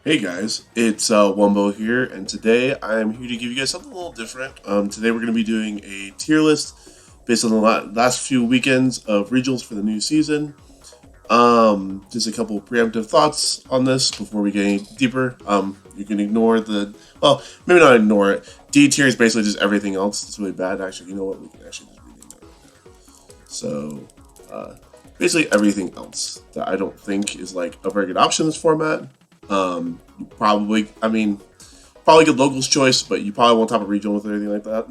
Hey guys, it's Wumbo here, and today I am here to give you guys something a little different. Today we're going to be doing a tier list based on the last few weekends of regionals for the new season. Just a couple preemptive thoughts on this before we get any deeper. You can ignore maybe not ignore it. D tier is basically just everything else. It's really bad. Actually, you know what? We can actually just rename that right now. So, basically everything else that I don't think is like a very good option in this format. Probably good locals choice, but you probably won't top a regional with anything like that.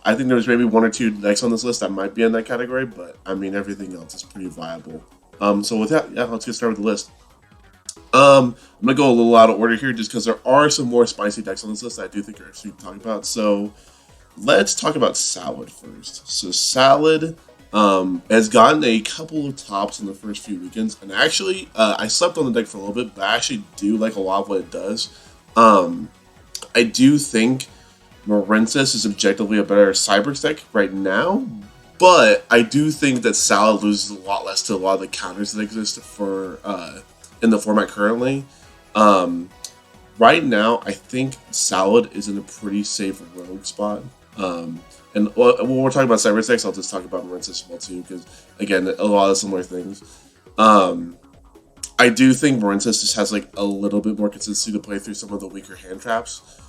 I think there's maybe one or two decks on this list that might be in that category, but I mean everything else is pretty viable. So with that, yeah, let's get started with the list. I'm gonna go a little out of order here just because there are some more spicy decks on this list that I do think are interesting to talk about. So let's talk about Salad first. So Salad has gotten a couple of tops in the first few weekends, and actually, I slept on the deck for a little bit, but I actually do like a lot of what it does. I do think Morensis is objectively a better Cypress deck right now, but I do think that Salad loses a lot less to a lot of the counters that exist for in the format currently. Right now, I think Salad is in a pretty safe rogue spot. And when we're talking about Cypress decks, I'll just talk about Marince as well too, because again, a lot of similar things. I do think Marinces just has like a little bit more consistency to play through some of the weaker hand traps.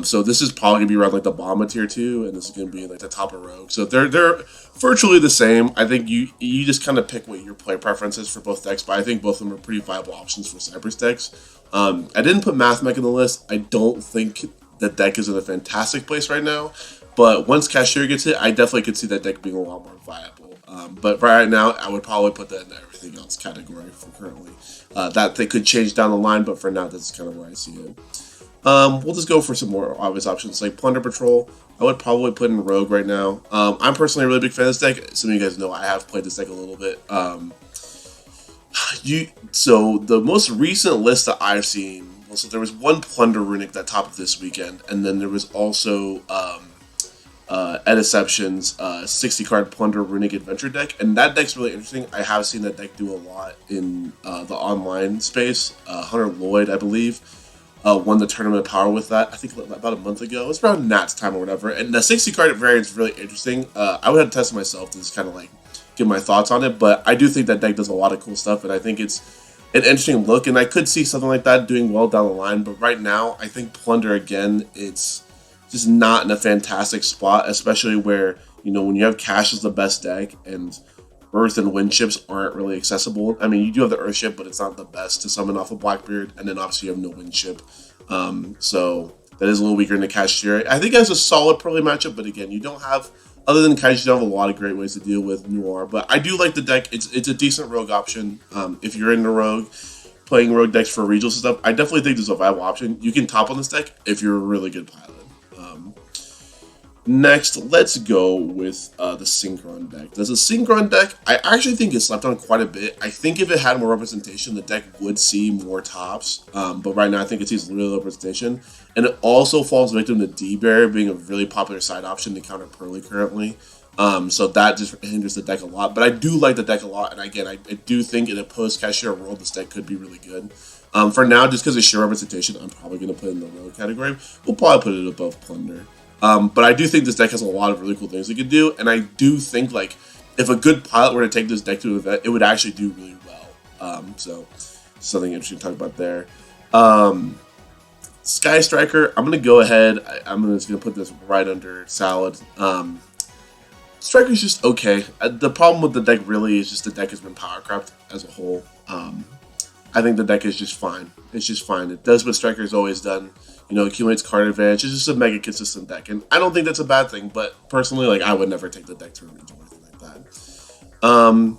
So this is probably gonna be around like the bottom of tier 2, and this is gonna be like the top of rogue. So they're virtually the same. I think you just kind of pick what your play preference is for both decks, but I think both of them are pretty viable options for Cypress decks. I didn't put Mathmech in the list. I don't think the deck is in a fantastic place right now. But once Cashier gets hit, I definitely could see that deck being a lot more viable. But right now, I would probably put that in the everything else category for currently. That they could change down the line, but for now, that's kind of where I see it. We'll just go for some more obvious options like Plunder Patrol. I would probably put in Rogue right now. I'm personally a really big fan of this deck. Some of you guys know I have played this deck a little bit. So the most recent list that I've seen, so there was one Plunder Runic that topped this weekend, and then there was also Deception's 60 card Plunder Runic Adventure deck, and that deck's really interesting. I have seen that deck do a lot in the online space. Hunter Lloyd, I believe, won the Tournament of Power with that, I think about a month ago. It was around Nat's time or whatever, and the 60 card variant is really interesting. I would have to test it myself to just kind of like give my thoughts on it, but I do think that deck does a lot of cool stuff, and I think it's an interesting look, and I could see something like that doing well down the line, but right now, I think Plunder, again, it's just not in a fantastic spot, especially where, you know, when you have Cash as the best deck and Earth and Wind ships aren't really accessible. I mean, you do have the Earth ship, but it's not the best to summon off of Blackbeard, and then obviously you have no Wind ship. So that is a little weaker in the Cashier. I think it has a solid Pearly matchup, but again, you don't have, other than Kaiju, you don't have a lot of great ways to deal with Noir. But I do like the deck. It's a decent rogue option. If you're into rogue, playing rogue decks for regionals and stuff, I definitely think there's a viable option. You can top on this deck if you're a really good pilot. Next, let's go with the Synchron deck. There's a Synchron deck, I actually think it slept on quite a bit. I think if it had more representation, the deck would see more tops. But right now, I think it sees little representation. And it also falls victim to D-Bear being a really popular side option to counter Pearly currently. So that just hinders the deck a lot. But I do like the deck a lot. And again, I do think in a post-Cashier world, this deck could be really good. For now, just because of sheer representation, I'm probably going to put it in the Rogue category. We'll probably put it above Plunder. But I do think this deck has a lot of really cool things it could do, and I do think, like, if a good pilot were to take this deck to an event, it would actually do really well. So, something interesting to talk about there. Sky Striker, I'm going to go ahead. I'm just going to put this right under Salad. Striker's just okay. The problem with the deck really is just the deck has been power crept as a whole. I think the deck is just fine. It's just fine. It does what Striker's always done. You know, accumulates card advantage. It's just a mega consistent deck, and I don't think that's a bad thing. But personally, like, I would never take the deck to a regional or anything like that.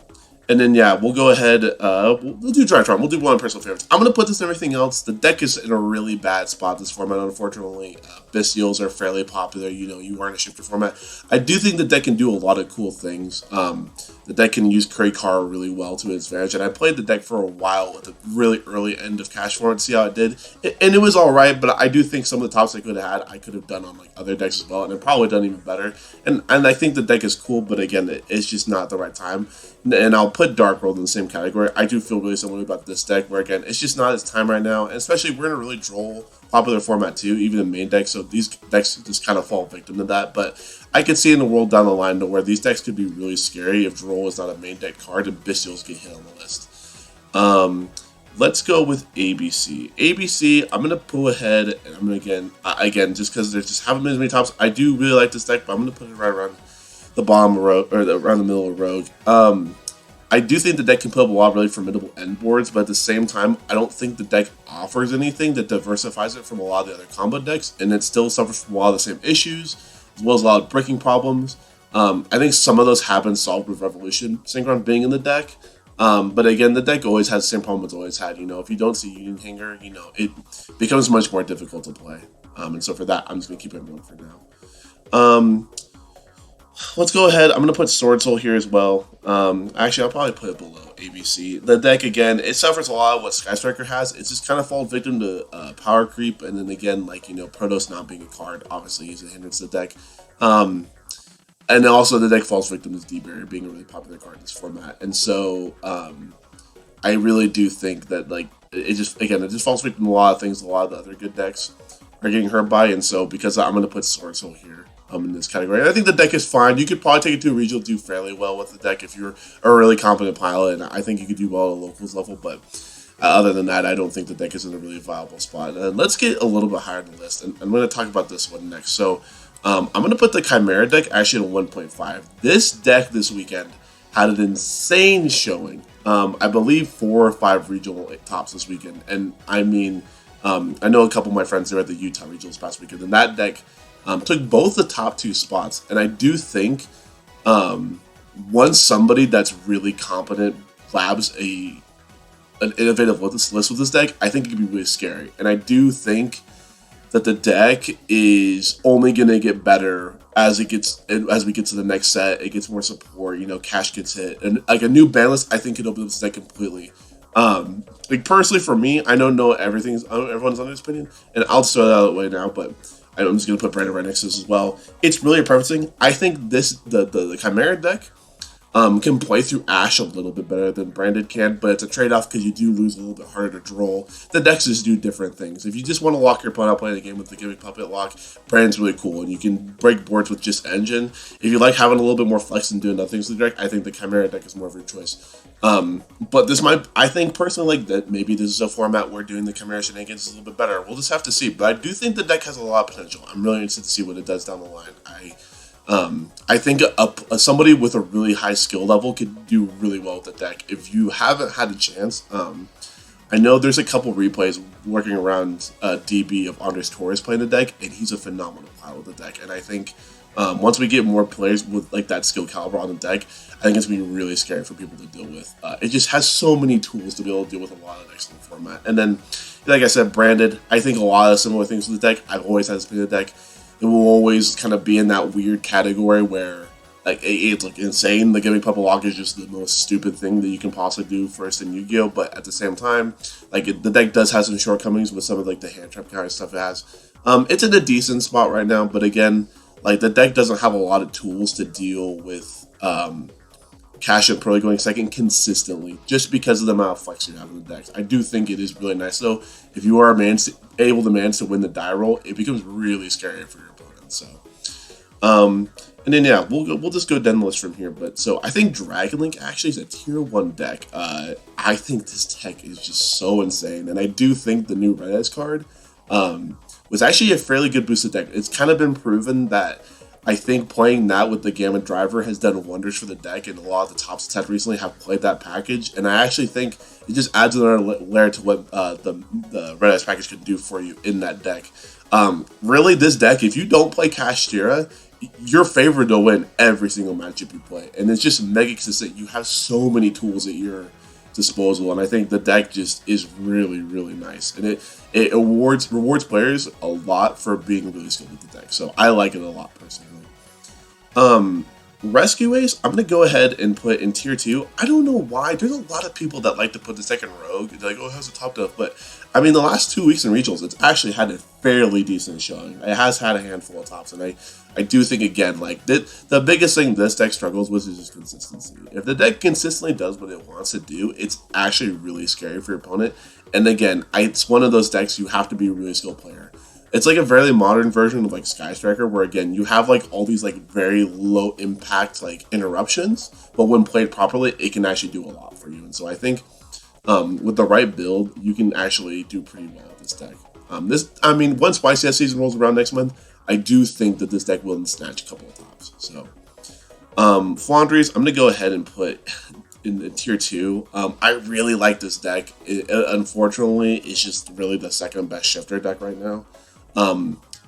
And then yeah, we'll go ahead. We'll do Drytron. We'll do one of personal favorites. I'm gonna put this in everything else. The deck is in a really bad spot this format, unfortunately. Bestials are fairly popular. You know, you are in a shifter format. I do think the deck can do a lot of cool things. The deck can use Curry Car really well to its advantage, and I played the deck for a while at the really early end of Cash format to see how it did, and it was all right. But I do think some of the tops I could have had, I could have done on like other decks as well, and it probably done even better. And I think the deck is cool, but again, it's just not the right time. And I'll put Dark World in the same category. I do feel really similar about this deck, where again, it's just not its time right now, and especially we're in a really droll popular format too, even in main decks. So these decks just kind of fall victim to that. But I could see in the world down the line to where these decks could be really scary if Droll is not a main deck card and Bestials get hit on the list. Let's go with ABC. ABC, I'm gonna pull ahead, and I'm gonna again just because there just haven't been as many tops. I do really like this deck, but I'm gonna put it right around the bottom of Rogue, or around the middle of Rogue. I do think the deck can put up a lot of really formidable end boards, but at the same time, I don't think the deck offers anything that diversifies it from a lot of the other combo decks, and it still suffers from a lot of the same issues, as well as a lot of breaking problems. I think some of those have been solved with Revolution Synchron being in the deck, but again, the deck always has the same problem it's always had. You know, if you don't see Union Hanger, you know, it becomes much more difficult to play. And so for that, I'm just going to keep it in one for now. Let's go ahead. I'm going to put Sword Soul here as well. Actually, I'll probably put it below ABC. The deck, again, it suffers a lot of what Sky Striker has. It's just kind of falls victim to power creep. And then again, like, you know, Protoss not being a card obviously is a hindrance to the deck. And then also the deck falls victim to D-Barrier being a really popular card in this format. And so I really do think that, like, it just falls victim to a lot of things a lot of the other good decks are getting hurt by. And so because I'm going to put Sword Soul here. In this category. And I think the deck is fine. You could probably take it to a regional, do fairly well with the deck if you're a really competent pilot, and I think you could do well at a locals level, but other than that, I don't think the deck is in a really viable spot. And let's get a little bit higher in the list, and I'm going to talk about this one next. So I'm going to put the Chimera deck actually at 1.5. This deck this weekend had an insane showing. I believe 4 or 5 regional tops this weekend, and I mean, I know a couple of my friends, they were at the Utah regionals past weekend, and that deck took both the top 2 spots, and I do think once somebody that's really competent grabs an innovative list with this deck, I think it could be really scary. And I do think that the deck is only going to get better as we get to the next set. It gets more support, you know, Cash gets hit, and like a new ban list, I think it opens this deck completely. Like personally for me, I don't know everyone's on his opinion, and I'll just throw that out of the way now, but I'm just going to put Branded right next to this as well. It's really a perfect thing. I think the Chimera deck can play through Ash a little bit better than Branded can, but it's a trade-off because you do lose a little bit harder to draw. The decks just do different things. If you just want to lock your opponent out playing the game with the Gimmick Puppet lock, Branded's really cool, and you can break boards with just Engine. If you like having a little bit more flex and doing other things with the deck, I think the Chimera deck is more of your choice. But I think personally, like that maybe this is a format where doing the Chimera shenanigans is a little bit better. We'll just have to see. But I do think the deck has a lot of potential. I'm really interested to see what it does down the line. I think somebody with a really high skill level could do really well with the deck. If you haven't had a chance, I know there's a couple replays working around DB of Andres Torres playing the deck, and he's a phenomenal player with the deck. And I think once we get more players with like that skill caliber on the deck, I think it's going to be really scary for people to deal with. It just has so many tools to be able to deal with a lot of decks in the format. And then, like I said, Branded, I think a lot of similar things with the deck. I've always had this in the deck. It will always kind of be in that weird category where like it's like insane. The Gimmick Puppet Lock is just the most stupid thing that you can possibly do first in Yu-Gi-Oh! But at the same time, like the deck does have some shortcomings with some of like the hand trap kind of stuff it has. It's in a decent spot right now, but again, like the deck doesn't have a lot of tools to deal with Cash and Pearly going second consistently, just because of the amount of flex you have in the decks. I do think it is really nice though. If you are able to manage to win the die roll, it becomes really scary for your opponent. So, and then yeah, we'll just go down the list from here. But so I think Dragon Link actually is a tier 1 deck. I think this deck is just so insane, and I do think the new Red Eyes card was actually a fairly good boosted deck. It's kind of been proven that I think playing that with the Gamma Driver has done wonders for the deck, and a lot of the top sets recently have played that package, and I actually think it just adds another layer to what the Red Eyes package can do for you in that deck. Really, this deck, if you don't play Chimera, you're favored to win every single matchup you play, and it's just mega consistent. You have so many tools at your disposal, and I think the deck just is really, really nice, and it rewards players a lot for being really skilled with the deck. So I like it a lot personally. Rescue Ace, I'm gonna go ahead and put in tier 2. I don't know why. There's a lot of people that like to put the second Rogue. They're like, oh, it has a top death, but I mean, the last 2 weeks in regionals, it's actually had a fairly decent showing. It has had a handful of tops, and I do think, again, like, the biggest thing this deck struggles with is just consistency. If the deck consistently does what it wants to do, it's actually really scary for your opponent. And again, it's one of those decks you have to be a really skilled player. It's like a very modern version of like Sky Striker, where again you have like all these like very low impact like interruptions, but when played properly, it can actually do a lot for you. And so I think with the right build, you can actually do pretty well with this deck. I mean, once YCS season rolls around next month, I do think that this deck will snatch a couple of tops. So Flandries, I'm gonna go ahead and put in tier 2. I really like this deck. Unfortunately, it's just really the second best shifter deck right now.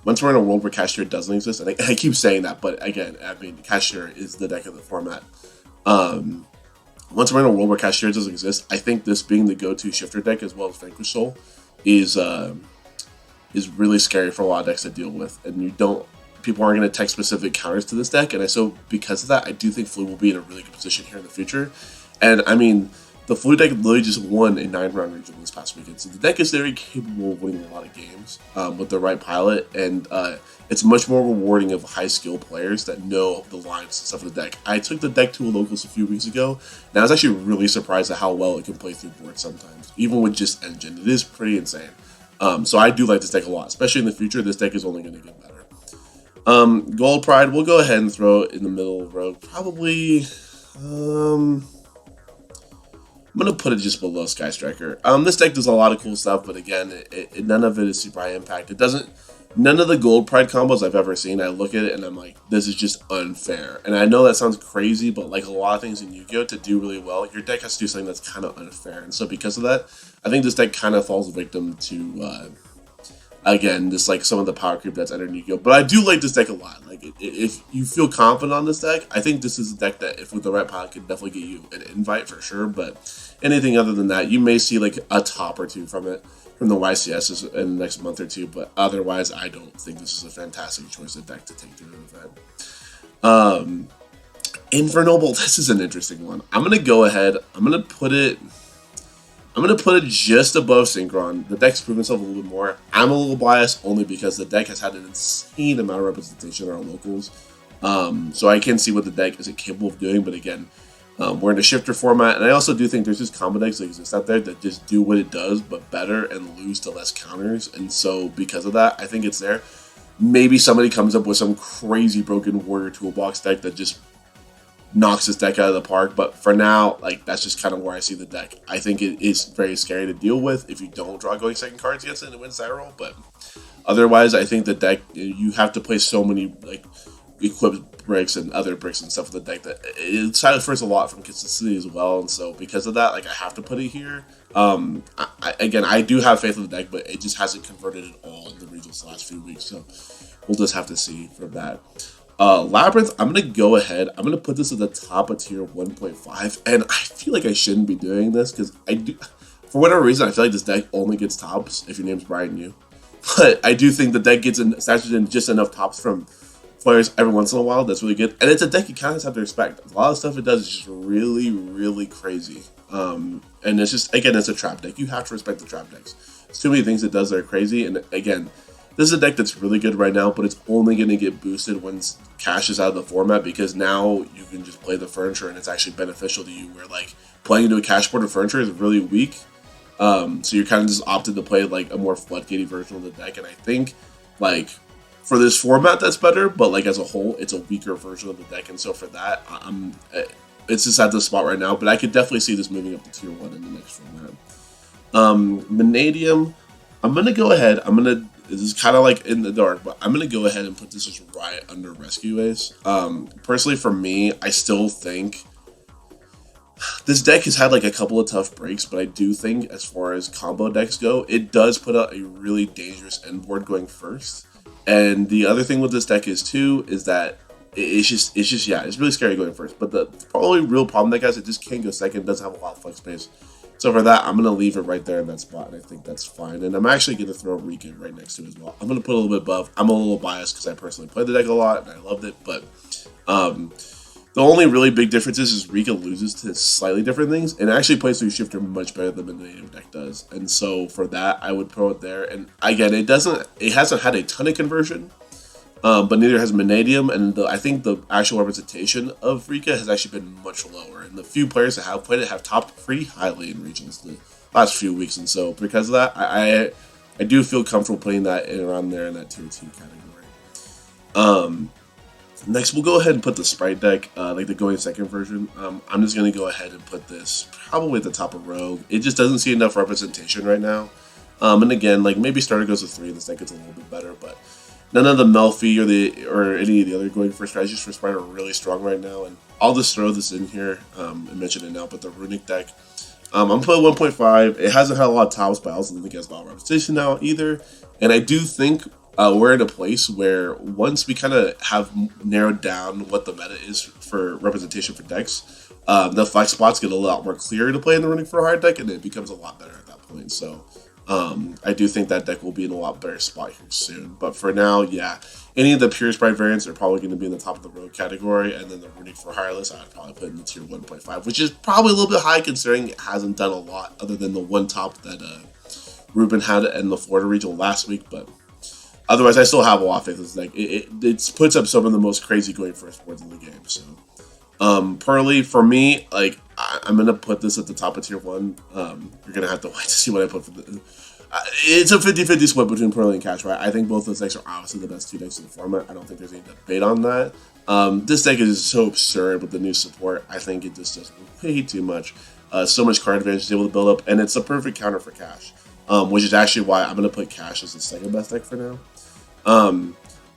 Once we're in a world where Cashier doesn't exist, and I keep saying that, but again, I mean, Cashier is the deck of the format. Once we're in a world where Cashier doesn't exist, I think this being the go-to shifter deck as well as Vanquish Soul is really scary for a lot of decks to deal with, and people aren't going to tech specific counters to this deck, and so because of that, I do think Flu will be in a really good position here in the future. And I mean, the Flu deck literally just won a 9-round regional this past weekend, so the deck is very capable of winning a lot of games with the right pilot, and it's much more rewarding of high skill players that know the lines and stuff of the deck. I took the deck to a locals a few weeks ago, and I was actually really surprised at how well it can play through boards sometimes, even with just engine. It is pretty insane. So I do like this deck a lot, especially in the future. This deck is only going to get better. Gold Pride, we'll go ahead and throw it in the middle of the road. Probably, I'm going to put it just below Sky Striker. This deck does a lot of cool stuff, but again, none of it is super high impact. None of the Gold Pride combos I've ever seen, I look at it and I'm like, this is just unfair. And I know that sounds crazy, but like a lot of things in Yu-Gi-Oh! To do really well, your deck has to do something that's kind of unfair. And so because of that, I think this deck kind of falls victim to, again, just like some of the power creep that's entered Yu-Gi-Oh! But I do like this deck a lot. Like, if you feel confident on this deck, I think this is a deck that, if with the right pilot, can definitely get you an invite for sure. But anything other than that, you may see like a top or two from it, from the YCS in the next month or two. But otherwise, I don't think this is a fantastic choice of deck to take to an event. Inver Noble, this is an interesting one. I'm going to go ahead. I'm going to put it just above Synchron. The deck's proven itself a little bit more. I'm a little biased only because the deck has had an insane amount of representation in our locals. So I can see what the deck is capable of doing, but again, we're in a shifter format, and I also do think there's just combo decks that exist out there that just do what it does, but better, and lose to less counters. And so because of that, I think it's there. Maybe somebody comes up with some crazy broken warrior toolbox deck that just knocks this deck out of the park, but for now, like, that's just kind of where I see the deck. I think it is very scary to deal with if you don't draw going second cards against it and win side roll, but otherwise, I think the deck, you have to play so many like equipped bricks and other bricks and stuff in the deck that it suffers a lot from consistency as well. And so because of that, like, I have to put it here. Again, I do have faith in the deck, but it just hasn't converted at all in the regionals the last few weeks, so we'll just have to see for that. Labyrinth, I'm going to go ahead. I'm going to put this at the top of tier 1.5. And I feel like I shouldn't be doing this because I do, for whatever reason, I feel like this deck only gets tops if your name's Brian Yu. But I do think the deck gets statured in just enough tops from players every once in a while. That's really good. And it's a deck you kind of have to respect. A lot of stuff it does is just really, really crazy. And it's just, again, it's a trap deck. You have to respect the trap decks. There's too many things it does that are crazy. And again, this is a deck that's really good right now, but it's only going to get boosted when Cash is out of the format, because now you can just play the furniture and it's actually beneficial to you, where like playing into a Cash board of furniture is really weak. So you're kind of just opted to play like a more floodgatey version of the deck, and I think like for this format that's better, but like as a whole, it's a weaker version of the deck, and so for that, it's just at this spot right now, but I could definitely see this moving up to tier 1 in the next format. Manadium, I'm going to go ahead, this is kind of like in the dark, but I'm going to go ahead and put this as right under Rescue Ace. Personally, for me, I still think this deck has had like a couple of tough breaks, but I do think as far as combo decks go, it does put out a really dangerous end board going first. And the other thing with this deck is too, is that it's just yeah, it's really scary going first. But the probably real problem that guys, it just can't go second, doesn't have a lot of flex space. So for that, I'm going to leave it right there in that spot, and I think that's fine. And I'm actually going to throw Rika right next to it as well. I'm going to put a little bit above. I'm a little biased because I personally played the deck a lot, and I loved it, but um, the only really big difference is Rika loses to slightly different things, and it actually plays through Shifter much better than the Manadium deck does. And so for that, I would throw it there. And again, it hasn't had a ton of conversion, but neither has Manadium, and I think the actual representation of Rika has actually been much lower. And the few players that have played it have topped pretty highly in regions the last few weeks, and so because of that, I do feel comfortable putting that in around there in that tier 2 category. Next, we'll go ahead and put the Sprite deck, like the going second version. I'm just going to go ahead and put this probably at the top of Rogue. It just doesn't see enough representation right now. And again, like maybe Starter goes to 3 and this deck gets a little bit better, but none of the Melfi or any of the other going for strategies for Sprite are really strong right now. And I'll just throw this in here and mention it now, but the Runic deck, I'm going to put 1.5. It hasn't had a lot of tops, but I also don't think it has a lot of representation now either. And I do think we're in a place where once we kind of have narrowed down what the meta is for representation for decks, the flex spots get a lot more clear to play in the Running for a Hard deck, and it becomes a lot better at that point. So I do think that deck will be in a lot better spot here soon. But for now, yeah, any of the pure Sprite variants are probably going to be in the top of the Rogue category, and then the Running for Hire list, I'd probably put in the tier 1.5, which is probably a little bit high considering it hasn't done a lot other than the one top that Ruben had in the Florida regional last week, but otherwise, I still have a lot of faith in this deck. It puts up some of the most crazy going first boards in the game. So, Pearly, for me, like, I'm going to put this at the top of tier 1. You're going to have to wait to see what I put for the... it's a 50-50 split between Pearly and Cash, right? I think both those decks are obviously the best 2 decks in the format. I don't think there's any debate on that. This deck is so absurd with the new support. I think it just does way too much. So much card advantage is able to build up, and it's a perfect counter for Cash, which is actually why I'm going to put Cash as the second best deck for now.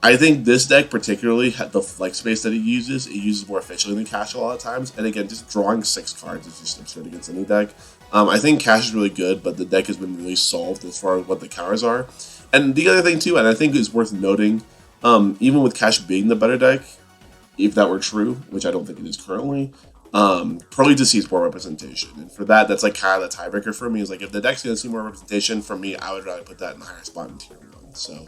I think this deck particularly, the flex space that it uses more efficiently than Cash a lot of times. And again, just drawing 6 cards is just absurd against any deck. I think Cash is really good, but the deck has been really solved as far as what the counters are. And the other thing too, and I think is worth noting, even with Cash being the better deck, if that were true, which I don't think it is currently, Pearly just sees more representation. And for that, that's like kind of the tiebreaker for me. Is like if the deck's going to see more representation, for me, I would rather put that in the higher spot in tier 1. So,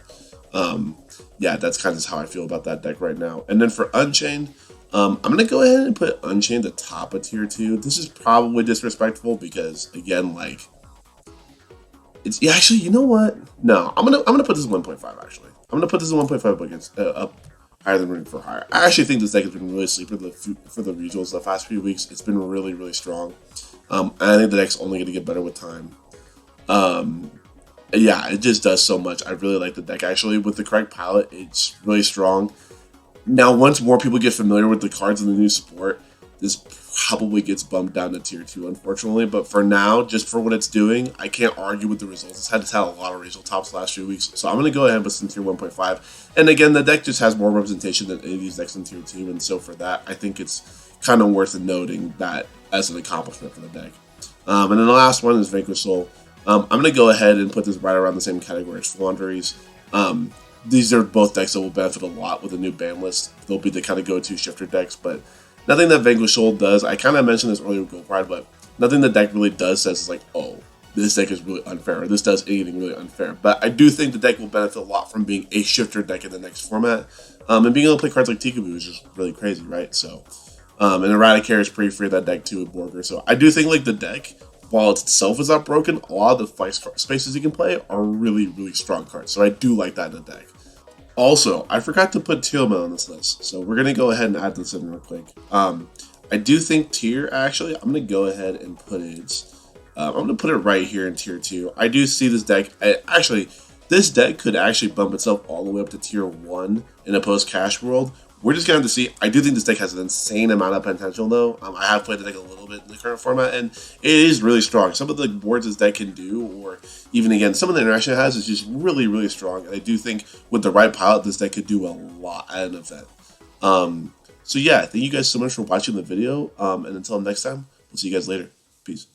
yeah, that's kind of how I feel about that deck right now. And then for Unchained, I'm going to go ahead and put Unchained at the top of tier 2. This is probably disrespectful because, again, like, it's actually, you know what? No, I'm gonna put this at 1.5. Actually, I'm gonna put this at 1.5 against up higher than Running for Hire. I actually think this deck has been really sleeper for the regionals the past few weeks. It's been really, really strong. And I think the deck's only going to get better with time. Yeah, it just does so much. I really like the deck, actually. With the correct palette, it's really strong. Now, once more people get familiar with the cards and the new support, this probably gets bumped down to tier 2, unfortunately. But for now, just for what it's doing, I can't argue with the results. It's had a lot of regional tops the last few weeks. So I'm going to go ahead and put some tier 1.5. And again, the deck just has more representation than any of these decks in tier 2. And so for that, I think it's kind of worth noting that as an accomplishment for the deck. And then the last one is Vanquish Soul. I'm going to go ahead and put this right around the same category as Flaunderies. These are both decks that will benefit a lot with a new ban list. They'll be the kind of go-to shifter decks, but nothing that Vanquish Soul does. I kind of mentioned this earlier with Gold Pride, but nothing the deck really does says is like, oh, this deck is really unfair, or this does anything really unfair. But I do think the deck will benefit a lot from being a shifter deck in the next format, and being able to play cards like Tikaboo is just really crazy, right? So, and Eradicator is pretty free of that deck too with Borger. So I do think like the deck, while it itself is not broken, a lot of the fight spaces you can play are really, really strong cards. So I do like that in the deck. Also, I forgot to put Teal'c on this list, so we're going to go ahead and add this in real quick. I do think tier, actually, I'm going to go ahead and put it, I'm going to put it right here in tier 2. I do see this deck, actually, this deck could actually bump itself all the way up to tier 1 in a post-cash world. We're just going to have to see. I do think this deck has an insane amount of potential, though. I have played the deck a little bit in the current format, and it is really strong. Some of the boards this deck can do, or even, again, some of the interaction it has is just really, really strong. And I do think with the right pilot, this deck could do a lot at an event. So, yeah, thank you guys so much for watching the video. And until next time, we'll see you guys later. Peace.